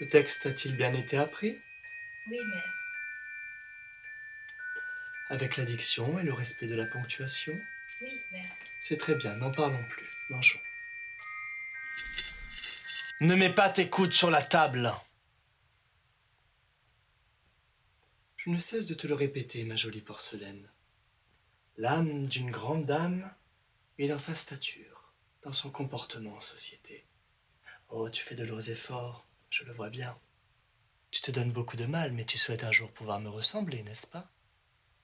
Le texte a-t-il bien été appris? Oui, mère. Avec la diction et le respect de la ponctuation? Oui, mère. C'est très bien, n'en parlons plus. Mangeons. Ne mets pas tes coudes sur la table. Je ne cesse de te le répéter, ma jolie porcelaine. L'âme d'une grande dame est dans sa stature, dans son comportement en société. Oh, tu fais de lourds efforts, je le vois bien. Tu te donnes beaucoup de mal, mais tu souhaites un jour pouvoir me ressembler, n'est-ce pas?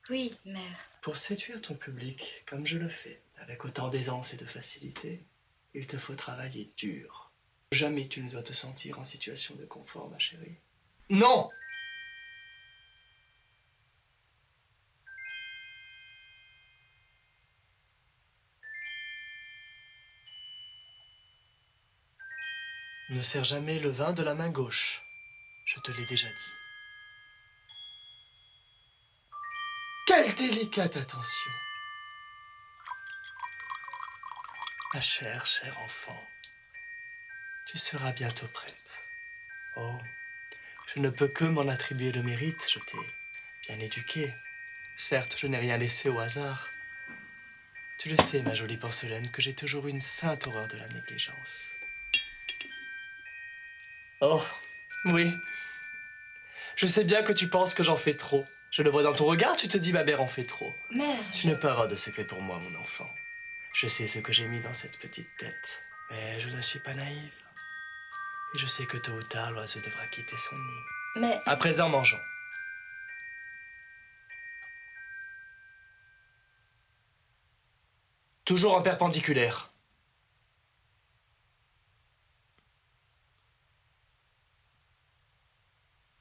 Oui, mère. Pour séduire ton public, comme je le fais, avec autant d'aisance et de facilité, il te faut travailler dur. Jamais tu ne dois te sentir en situation de confort, ma chérie. Non! Ne serre jamais le vin de la main gauche. Je te l'ai déjà dit. Quelle délicate attention! Ma chère, chère enfant, tu seras bientôt prête. Oh, je ne peux que m'en attribuer le mérite, je t'ai bien éduquée. Certes, je n'ai rien laissé au hasard. Tu le sais, ma jolie porcelaine, que j'ai toujours eu une sainte horreur de la négligence. Oh, oui. Je sais bien que tu penses que j'en fais trop. Je le vois dans ton regard, tu te dis ma mère en fait trop. Mère, Tu n'as pas avoir de secret pour moi, mon enfant. Je sais ce que j'ai mis dans cette petite tête. Mais je ne suis pas naïve. Et je sais que tôt ou tard, l'oiseau devra quitter son nid. Mais... À présent, mangeons. Toujours en perpendiculaire.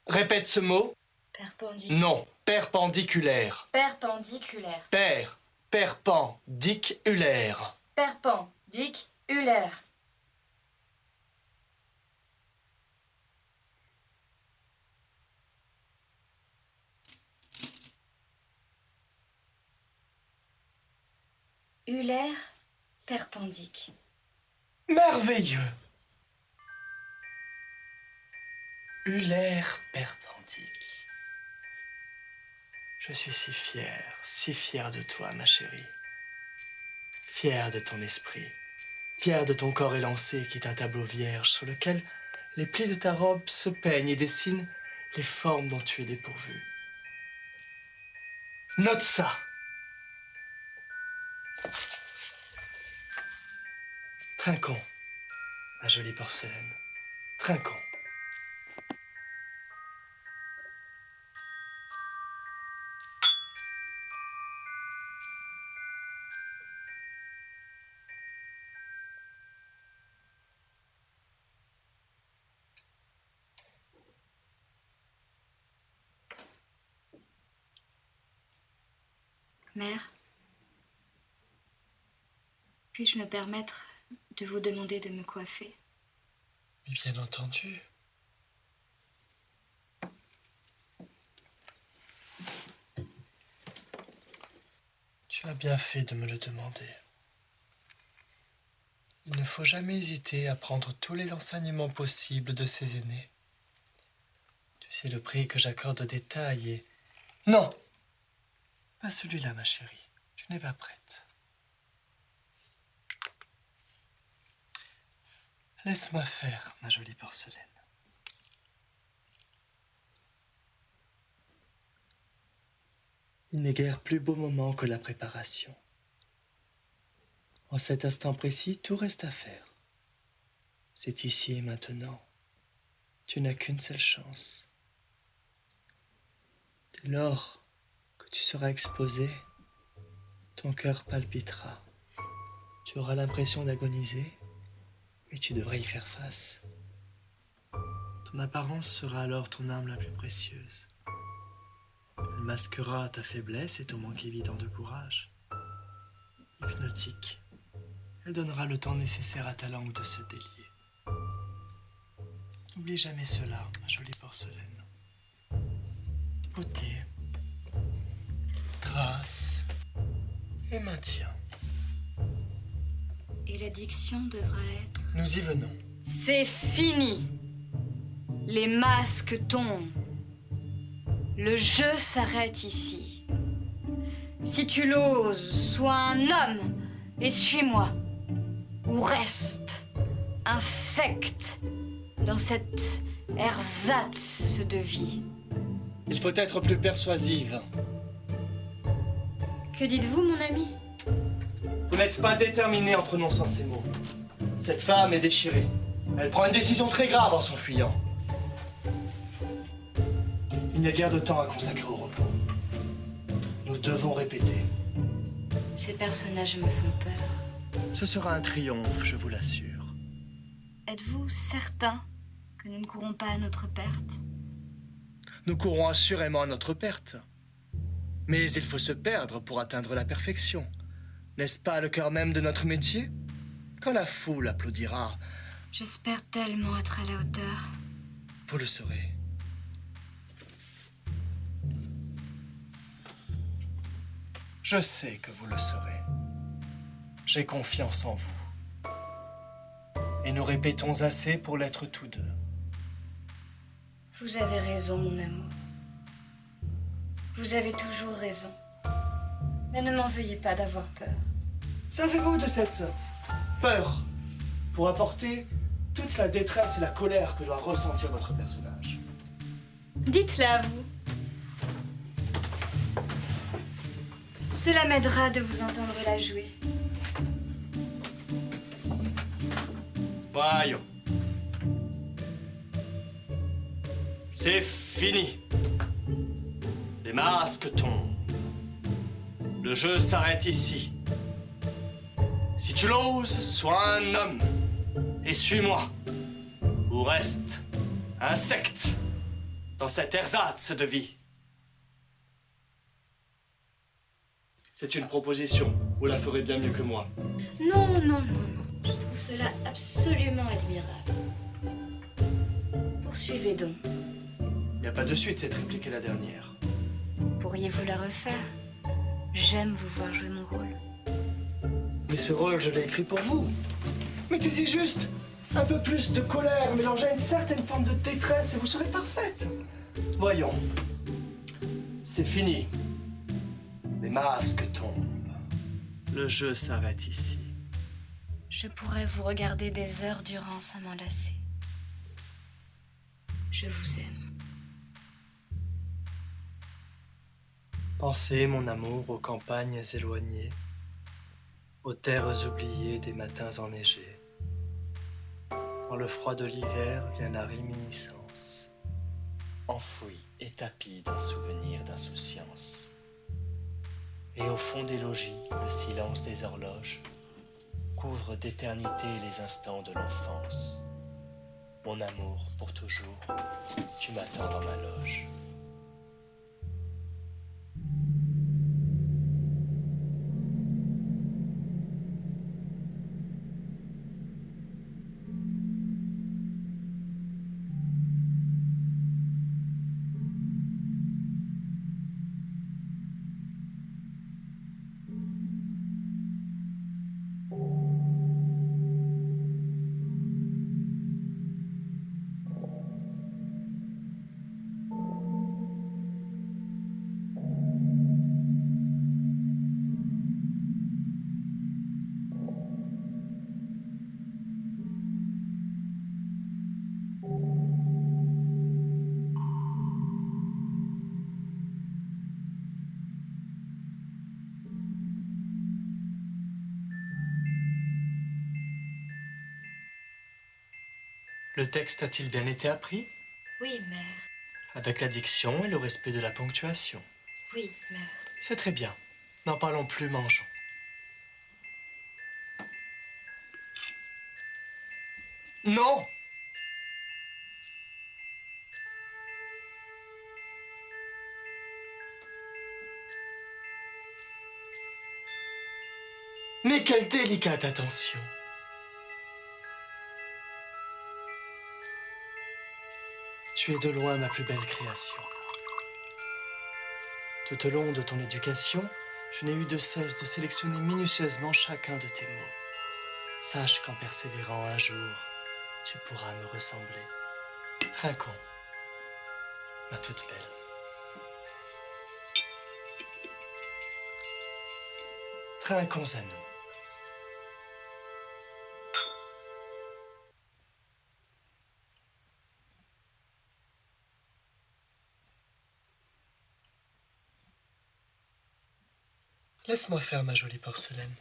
Répète ce mot. Perpendiculaire. Non, perpendiculaire. Perpendiculaire. Perpendiculaire. Perpendiculaire. Ulaire, perpendique. Merveilleux. Ulaire perpendique. Je suis si fier de toi, ma chérie. Fier de ton esprit, fier de ton corps élancé qui est un tableau vierge sur lequel les plis de ta robe se peignent et dessinent les formes dont tu es dépourvu. Note ça. Trinquons, ma jolie porcelaine. Trinquons. Mère, puis-je me permettre de vous demander de me coiffer? Mais bien entendu. Tu as bien fait de me le demander. Il ne faut jamais hésiter à prendre tous les enseignements possibles de ses aînés. Tu sais le prix que j'accorde aux détails et... Non! Pas celui-là, ma chérie. Tu n'es pas prête. Laisse-moi faire, ma jolie porcelaine. Il n'est guère plus beau moment que la préparation. En cet instant précis, tout reste à faire. C'est ici et maintenant. Tu n'as qu'une seule chance. Dès lors que tu seras exposé, ton cœur palpitera. Tu auras l'impression d'agoniser, mais tu devrais y faire face. Ton apparence sera alors ton arme la plus précieuse. Elle masquera ta faiblesse et ton manque évident de courage. Hypnotique, elle donnera le temps nécessaire à ta langue de se délier. N'oublie jamais cela, ma jolie porcelaine. Beauté, grâce et maintien. Et la diction devra être... Nous y venons. C'est fini! Les masques tombent. Le jeu s'arrête ici. Si tu l'oses, sois un homme et suis-moi. Ou reste insecte dans cette ersatz de vie. Il faut être plus persuasive. Que dites-vous, mon ami? Vous n'êtes pas déterminé en prononçant ces mots. Cette femme est déchirée. Elle prend une décision très grave en s'enfuyant. Il n'y a guère de temps à consacrer au repos. Nous devons répéter. Ces personnages me font peur. Ce sera un triomphe, je vous l'assure. Êtes-vous certain que nous ne courons pas à notre perte? Nous courons assurément à notre perte. Mais il faut se perdre pour atteindre la perfection. N'est-ce pas le cœur même de notre métier? Quand la foule applaudira, J'espère tellement être à la hauteur. vous le saurez. Je sais que vous le saurez. J'ai confiance en vous. Et nous répétons assez pour l'être tous deux. Vous avez raison, mon amour. Vous avez toujours raison. Mais ne m'en veuillez pas d'avoir peur. Servez-vous de cette peur pour apporter toute la détresse et la colère que doit ressentir votre personnage. Dites-la à vous. Cela m'aidera de vous entendre la jouer. Voyons. C'est fini. Les masques tombent. Le jeu s'arrête ici. Si tu l'oses, sois un homme et suis-moi. Ou reste insecte dans cette ersatz de vie. C'est une proposition. Vous la ferez bien mieux que moi. Non, non, non, non. Je trouve cela absolument admirable. Poursuivez donc. Il n'y a pas de suite, cette réplique est la dernière. Pourriez-vous la refaire? J'aime vous voir jouer mon rôle. Mais ce rôle, je l'ai écrit pour vous. Mettez-y juste un peu plus de colère, mélangez à une certaine forme de détresse et vous serez parfaite. Voyons. C'est fini. Les masques tombent. Le jeu s'arrête ici. Je pourrais vous regarder des heures durant sans m'en lasser. Je vous aime. Pensez, mon amour, aux campagnes éloignées, aux terres oubliées des matins enneigés. Dans le froid de l'hiver vient la réminiscence, enfouie et tapie d'un souvenir d'insouciance. Et au fond des logis, le silence des horloges couvre d'éternité les instants de l'enfance. Mon amour, pour toujours, tu m'attends dans ma loge. Le texte a-t-il bien été appris? Oui, mère. Avec la diction et le respect de la ponctuation. Oui, mère. C'est très bien. N'en parlons plus, mangeons. Non! Mais quelle délicate attention! Tu es de loin ma plus belle création. Tout au long de ton éducation, je n'ai eu de cesse de sélectionner minutieusement chacun de tes mots. Sache qu'en persévérant un jour, tu pourras me ressembler. Trinquons, ma toute belle. Trinquons à nous. Laisse-moi faire ma jolie porcelaine.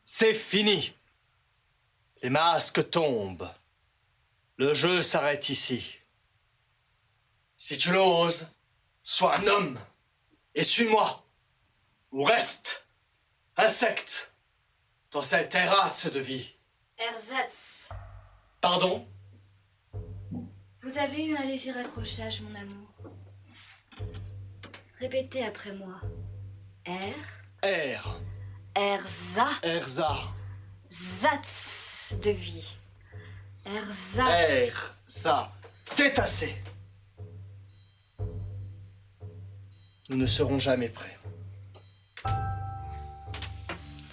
C'est fini. Les masques tombent. Le jeu s'arrête ici. Si tu l'oses, sois un homme et suis-moi. Ou reste, insecte, dans cette errate de vie. Ersatz, Pardon? vous avez eu un léger accrochage, mon amour. Répétez après moi. Er, Ersatz Erza, de vie. Ersatz. Erza. C'est assez. Nous ne serons jamais prêts.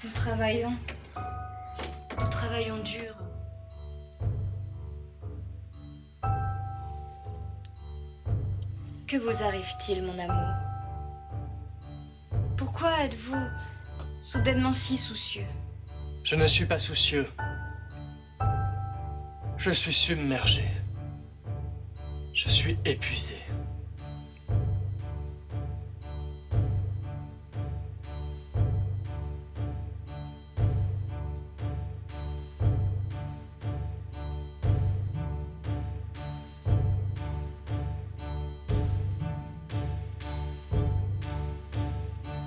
Nous travaillons dur. Que vous arrive-t-il, mon amour? Pourquoi êtes-vous soudainement si soucieux? Je ne suis pas soucieux. Je suis submergé. Je suis épuisé.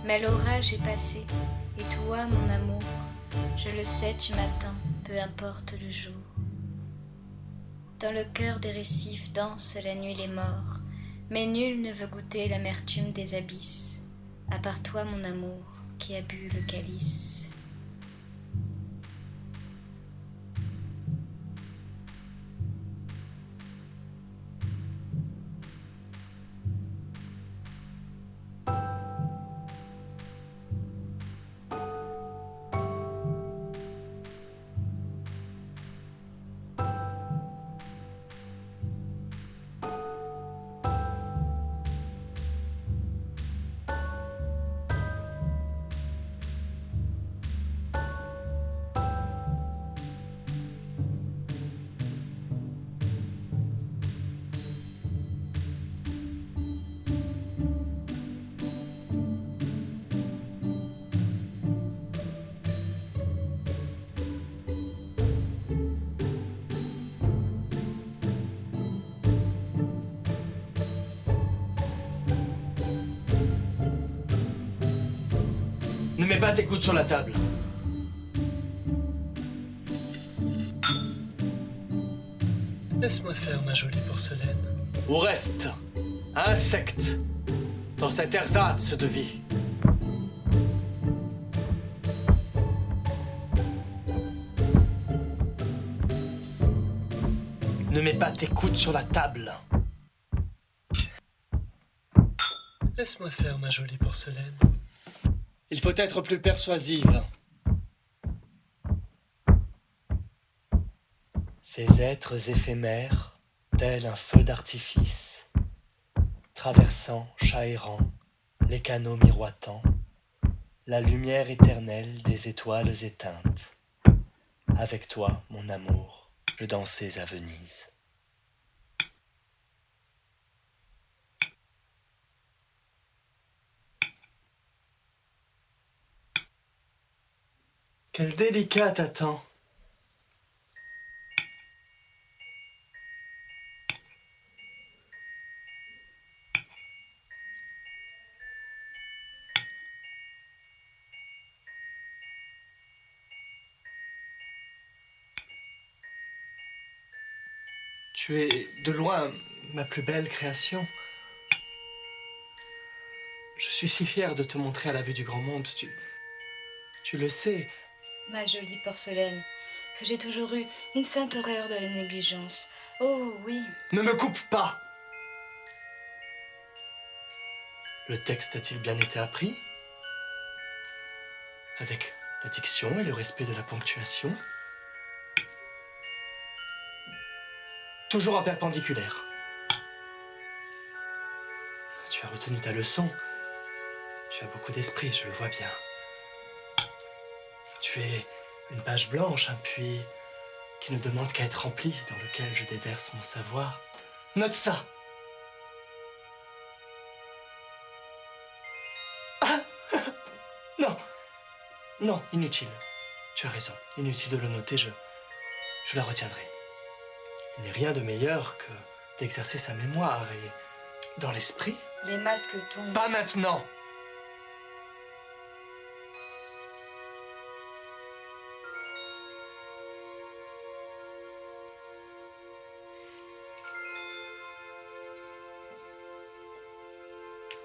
Mais l'orage est passé, et toi, mon amour, je le sais, tu m'attends, peu importe le jour. Dans le cœur des récifs dansent la nuit les morts, mais nul ne veut goûter l'amertume des abysses, à part toi, mon amour, qui as bu le calice. Ne mets pas tes coudes sur la table. Laisse-moi faire ma jolie porcelaine. Ou reste, insecte, dans cette ersatz de vie. Ne mets pas tes coudes sur la table. Laisse-moi faire ma jolie porcelaine. Il faut être plus persuasive. Ces êtres éphémères, tels un feu d'artifice, traversant, chavirant, les canaux miroitants, la lumière éternelle des étoiles éteintes. Avec toi, mon amour, je dansais à Venise. Quel délicat t'attend. Tu es de loin ma plus belle création. Je suis si fier de te montrer à la vue du grand monde. Tu le sais. Ma jolie porcelaine, que j'ai toujours eu une sainte horreur de la négligence. Oh oui. Ne me coupe pas! Le texte a-t-il bien été appris? Avec la diction et le respect de la ponctuation? Toujours en perpendiculaire. Tu as retenu ta leçon. Tu as beaucoup d'esprit, je le vois bien. Tu es une page blanche, un puits qui ne demande qu'à être rempli, dans lequel je déverse mon savoir. Note ça! Ah! Non! Non, inutile. Tu as raison. Inutile de le noter, je la retiendrai. Il n'est rien de meilleur que d'exercer sa mémoire et, dans l'esprit... Les masques tombent. Pas maintenant!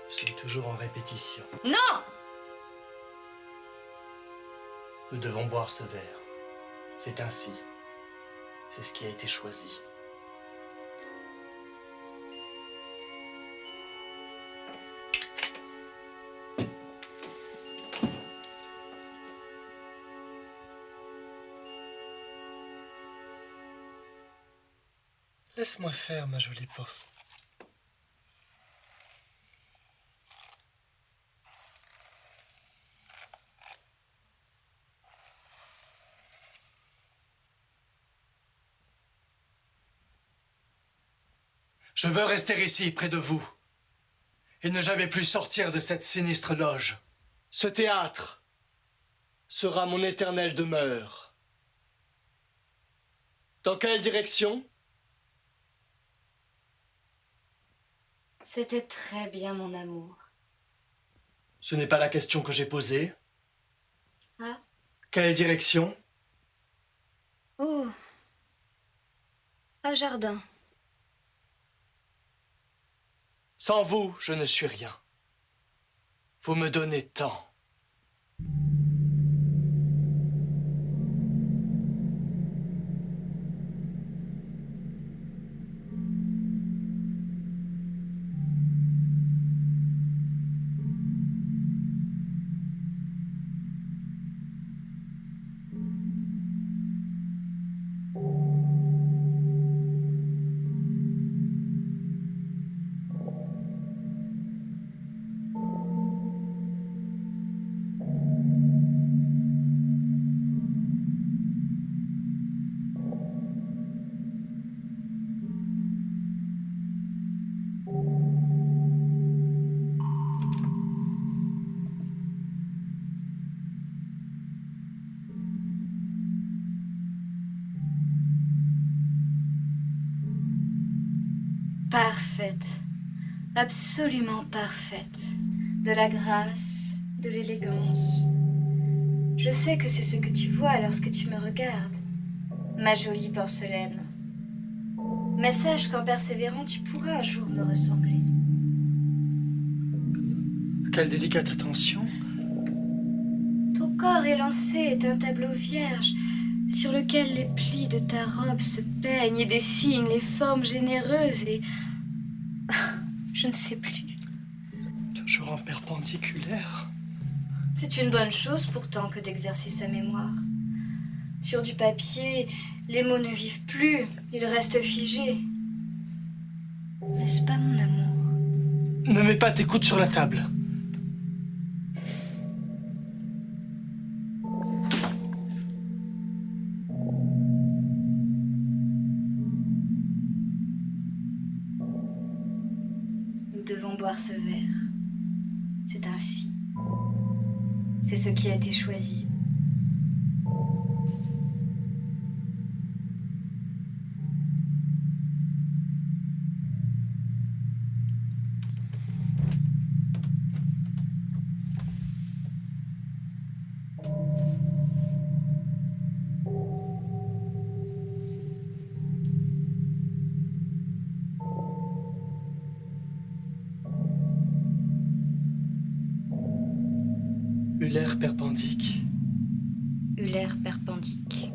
Je suis toujours en répétition. Non! Nous devons boire ce verre. C'est ainsi. C'est ce qui a été choisi. Laisse-moi faire, ma jolie porce. Je veux rester ici, près de vous, et ne jamais plus sortir de cette sinistre loge. Ce théâtre sera mon éternelle demeure. Dans quelle direction? C'était très bien, mon amour. Ce n'est pas la question que j'ai posée. Ah? Quelle direction? Oh. Un jardin. Sans vous, je ne suis rien. Vous me donnez tant. Parfaite. Absolument parfaite. De la grâce, de l'élégance. Je sais que c'est ce que tu vois lorsque tu me regardes, ma jolie porcelaine. Mais sache qu'en persévérant, tu pourras un jour me ressembler. Quelle délicate attention. Ton corps élancé est un tableau vierge sur lequel les plis de ta robe se peignent et dessinent les formes généreuses et... je ne sais plus. Toujours en perpendiculaire. C'est une bonne chose pourtant que d'exercer sa mémoire. Sur du papier, les mots ne vivent plus, ils restent figés. N'est-ce pas, mon amour? Ne mets pas tes coudes sur la table. Nous devons boire ce verre. C'est ainsi. C'est ce qui a été choisi. Euler perpendique. Euler perpendique.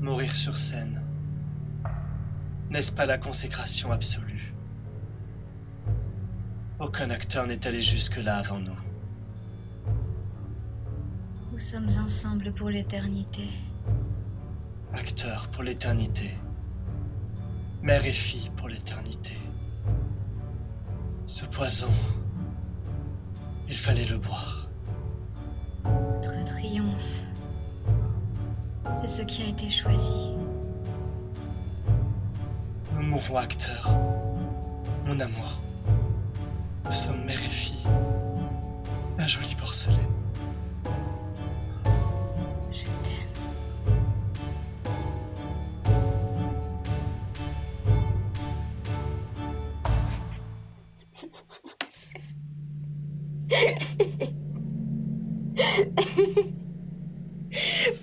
Mourir sur scène. N'est-ce pas la consécration absolue? Aucun acteur n'est allé jusque-là avant nous. Nous sommes ensemble pour l'éternité. Acteur pour l'éternité. Mère et fille pour l'éternité. Ce poison, il fallait le boire. Notre triomphe, c'est ce qui a été choisi. Nous mourrons acteurs. Mon amour. Nous sommes mère et fille. La jolie porcelaine. Je t'aime.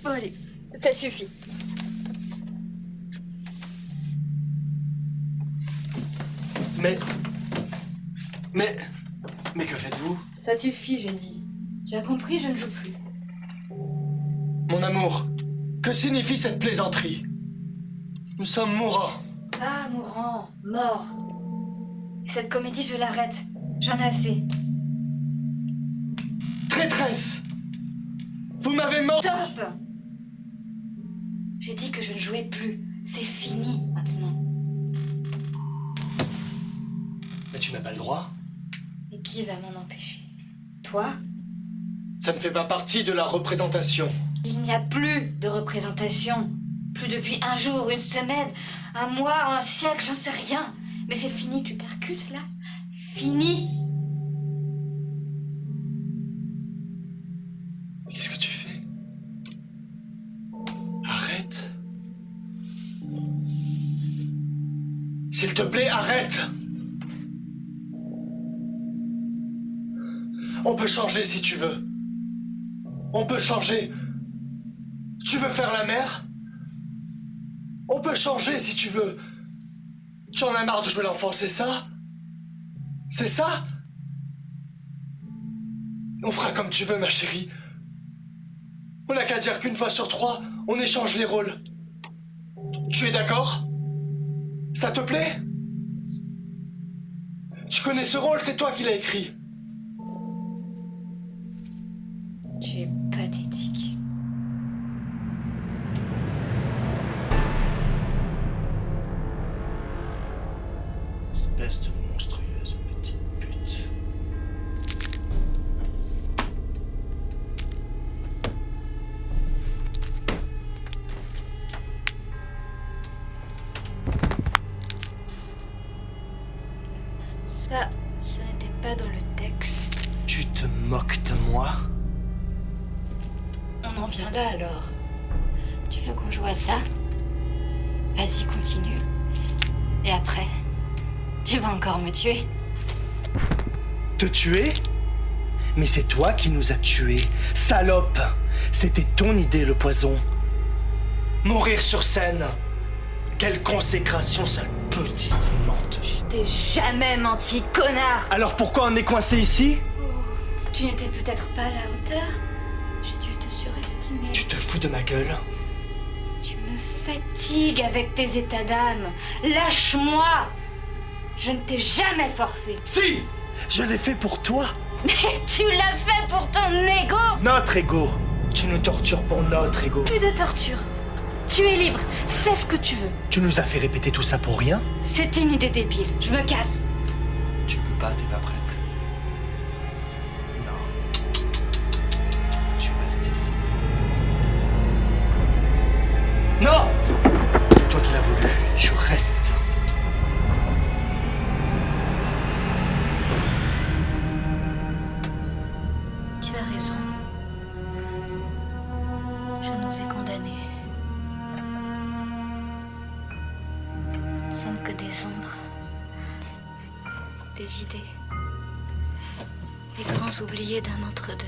Bon allez, ça suffit. Mais que faites-vous? Ça suffit, j'ai dit. Tu as compris, je ne joue plus. Mon amour, que signifie cette plaisanterie? Nous sommes mourants. Pas mourant, mort. Et cette comédie, je l'arrête. J'en ai assez. Traîtresse! Vous m'avez menti! Stop! J'ai dit que je ne jouais plus. C'est fini, maintenant. Mais tu n'as pas le droit. Et qui va m'en empêcher? Toi? Ça ne fait pas partie de la représentation. Il n'y a plus de représentation. Plus depuis un jour, une semaine, un mois, un siècle, j'en sais rien. Mais c'est fini, tu percutes là? Fini! Qu'est-ce que tu fais? Arrête. S'il te plaît, arrête. On peut changer si tu veux. On peut changer. Tu veux faire la mère? On peut changer si tu veux. Tu en as marre de jouer l'enfant, c'est ça? C'est ça? On fera comme tu veux, ma chérie. On n'a qu'à dire qu'une fois sur 3, on échange les rôles. Tu es d'accord? Ça te plaît? Tu connais ce rôle, c'est toi qui l'as écrit. Tu es pathétique. Espèce de monstrueuse petite pute. Ça, ce n'était pas dans le texte. Tu te moques de moi? On en vient là alors. Tu veux qu'on joue à ça? Vas-y, continue. Et après, tu vas encore me tuer? Te tuer? Mais c'est toi qui nous as tués. Salope! C'était ton idée, le poison. Mourir sur scène. Quelle consécration, sale petite menteuse. T'es jamais menti, connard! Alors pourquoi on est coincé ici? Oh, tu n'étais peut-être pas à la hauteur? J'ai dû te surestimer. Tu te fous de ma gueule? Tu me fatigues avec tes états d'âme. Lâche-moi! Je ne t'ai jamais forcé. Si! Je l'ai fait pour toi. Mais tu l'as fait pour ton ego! Notre ego. Tu nous tortures pour notre ego. Plus de torture. Tu es libre. Fais ce que tu veux. Tu nous as fait répéter tout ça pour rien? C'était une idée débile. Je me casse. Tu peux pas, t'es pas prête. Non. Tu restes ici. Non! C'est toi qui l'as voulu. Tu restes. Tu as raison. Je nous ai condamnés. Nous ne sommes que des ombres. Des idées. Les grands oubliés d'un entre-deux.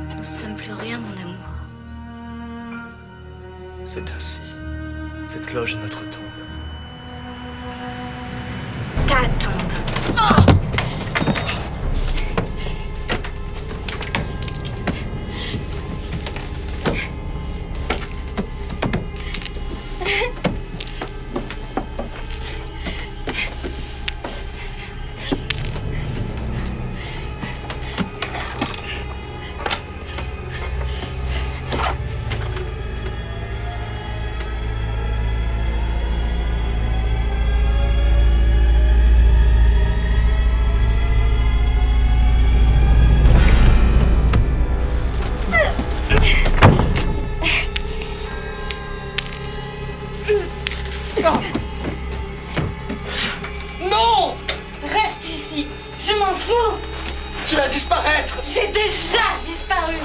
Nous ne sommes plus rien, mon amour. C'est ainsi. Cette loge est notre tombe. Ta tombe. Non! Reste ici. Je m'en fous. Tu vas disparaître! J'ai déjà disparu.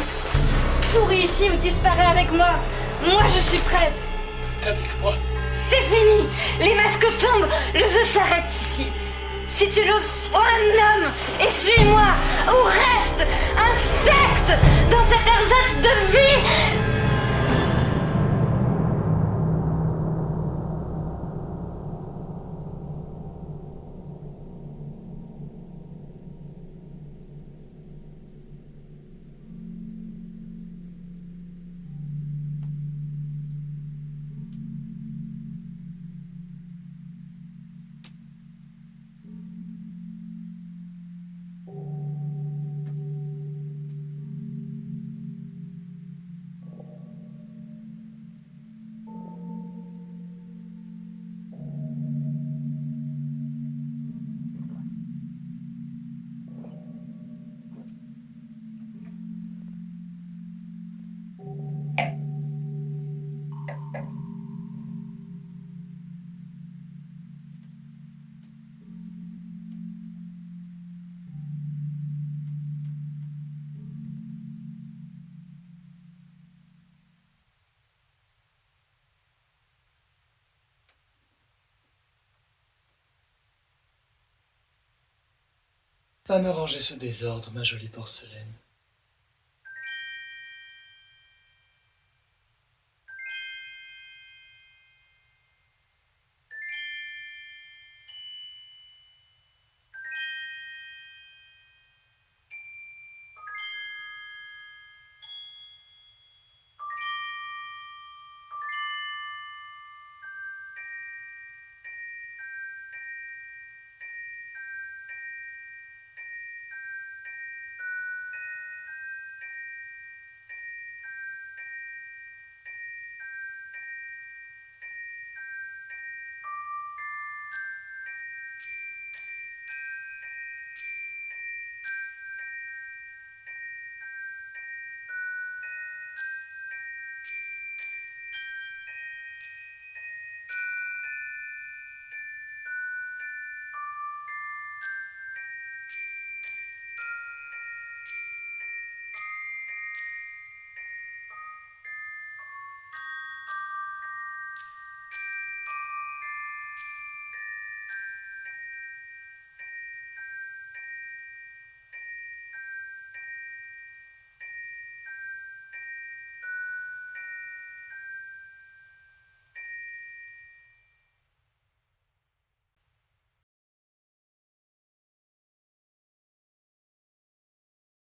Souris ici ou disparais avec moi. Moi, je suis prête. Avec moi. C'est fini. Les masques tombent. Le jeu s'arrête ici. Si tu l'oses, sois un homme et suis-moi. Ou reste insecte dans cet ersatz de vie. Va me ranger ce désordre, ma jolie porcelaine.